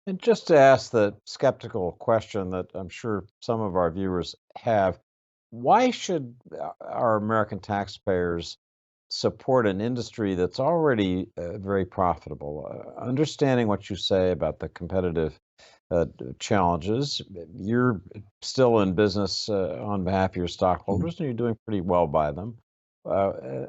And just to ask the skeptical question that I'm sure some of our viewers have, why should our American taxpayers support an industry that's already very profitable? Understanding what you say about the competitive challenges, you're still in business on behalf of your Mhm. stockholders, and you're doing pretty well by them.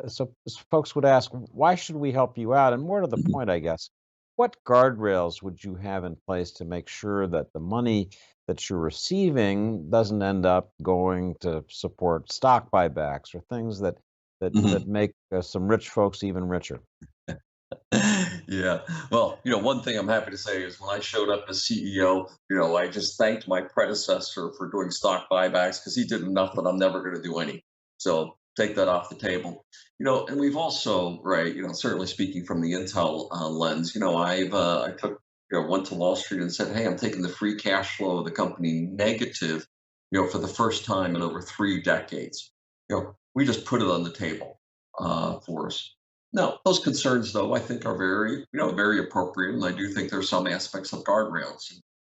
So folks would ask, why should we help you out? And more to the Mhm. point, I guess, what guardrails would you have in place to make sure that the money that you're receiving doesn't end up going to support stock buybacks or things that Mhm. make some rich folks even richer? Yeah. Well, one thing I'm happy to say is when I showed up as CEO, I just thanked my predecessor for doing stock buybacks because he did enough that I'm never going to do any. So take that off the table. And we've also, right, certainly speaking from the Intel lens, I took, went to Wall Street and said, hey, I'm taking the free cash flow of the company negative, for the first time in over 3 decades. We just put it on the table for us. No, those concerns, though, I think are very appropriate, and I do think there's some aspects of guardrails,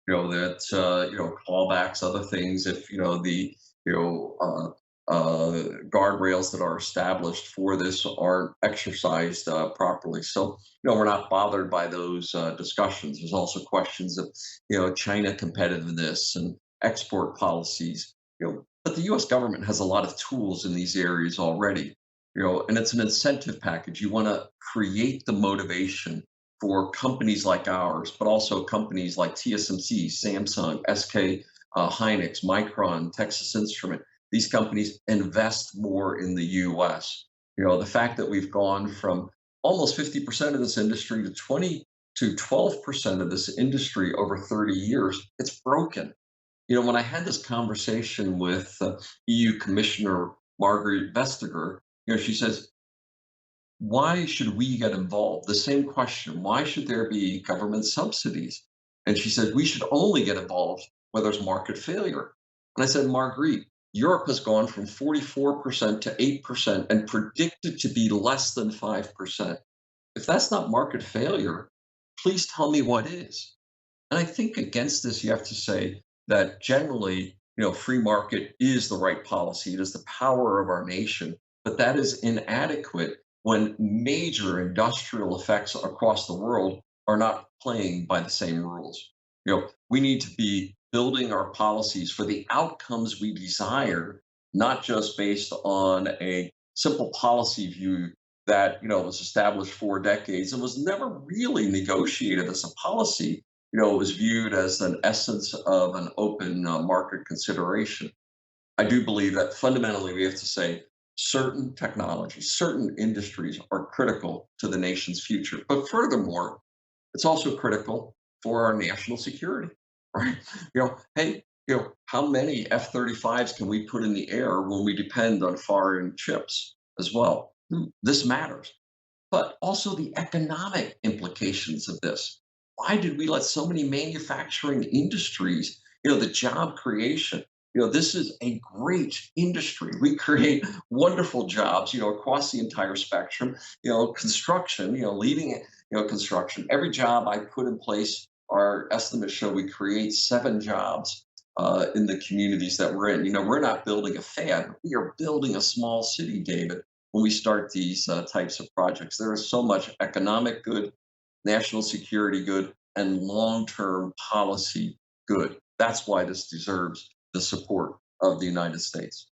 that clawbacks, other things, if the you know guardrails that are established for this aren't exercised properly. So, we're not bothered by those discussions. There's also questions of China competitiveness and export policies. But the U.S. government has a lot of tools in these areas already, and it's an incentive package. You want to create the motivation for companies like ours, but also companies like TSMC, Samsung, SK, Hynix, Micron, Texas Instrument. These companies invest more in the US. The fact that we've gone from almost 50% of this industry to 20 to 12% of this industry over 30 years, it's broken. When I had this conversation with EU Commissioner Margaret Vestager, she says, why should we get involved? The same question, why should there be government subsidies? And she said, we should only get involved where there's market failure. And I said, Marguerite, Europe has gone from 44% to 8% and predicted to be less than 5%. If that's not market failure, please tell me what is. And I think against this, you have to say that generally, free market is the right policy. It is the power of our nation, but that is inadequate when major industrial effects across the world are not playing by the same rules. We need to be building our policies for the outcomes we desire, not just based on a simple policy view that was established for decades and was never really negotiated as a policy. It was viewed as an essence of an open market consideration. I do believe that fundamentally we have to say certain technologies, certain industries are critical to the nation's future. But furthermore, it's also critical for our national security, right? Hey, how many F-35s can we put in the air when we depend on foreign chips as well? This matters, but also the economic implications of this. Why did we let so many manufacturing industries, the job creation? This is a great industry. We create wonderful jobs, across the entire spectrum. Construction, leading, construction. Every job I put in place, our estimates show we create 7 jobs in the communities that we're in. We're not building a fad. We are building a small city, David, when we start these types of projects. There is so much economic good, national security good, and long term policy good. That's why this deserves the support of the United States.